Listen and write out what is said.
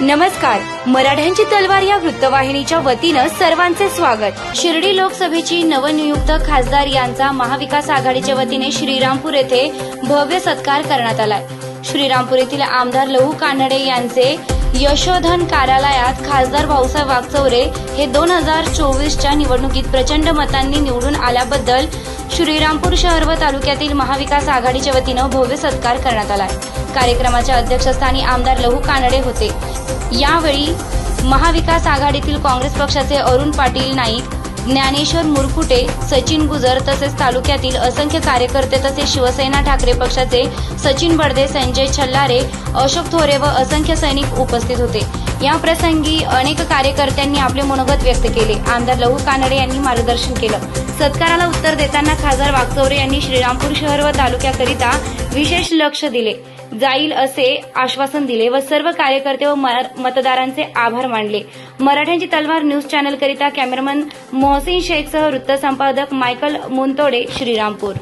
नमस्कार, मराठ्यांची तलवार या वृत्तवाहिनीच्या वतीनं सर्वांचे स्वागत। शिर्डी लोकसभेची नवनियुक्त खासदार यांचा महाविकास आघाडीच्या वतीने श्रीरामपूर येथे भव्य सत्कार करण्यात आलाय। श्रीरामपूर येथील आमदार लहू कानडे यांचे यशोधन कार्यालयात खासदार भाऊसाहेब वागचौरे हे 2024च्या निवडणुकीत प्रचंड मतांनी निवडून आल्याबद्दल श्रीरामपूर शहर व तालुक्यातील महाविकास आघाडीच्या वतीनं भव्य सत्कार करण्यात आलाय। कार्यक्रमाच्या अध्यक्षस्थानी आमदार लहू कानडे होते। यावेळी महाविकास आघाडीतील काँग्रेस पक्षाचे अरुण पाटील नाईक, ज्ञानेश्वर मुरकुटे, सचिन गुजर तसेच तालुक्यातील असंख्य कार्यकर्ते तसेच शिवसेना ठाकरे पक्षाचे सचिन बडदे, संजय छल्लारे, अशोक थोरे व असंख्य सैनिक उपस्थित होते। या प्रसंगी अनेक कार्यकर्त्यांनी आपले मनोगत व्यक्त केले। आमदार लहू कानडे यांनी मार्गदर्शन केलं। सत्काराला उत्तर देताना खासदार वागचौरे यांनी श्रीरामपूर शहर व तालुक्याकरिता विशेष लक्ष दिले जाईल असे आश्वासन दिले व सर्व कार्यकर्ते व मतदारांचे आभार मानले। मराठ्यांची तलवार न्यूज चॅनल करिता कॅमेरामन मोहसिन शेखसह वृत्त संपादक मायकल मुनतोडे, श्रीरामपूर।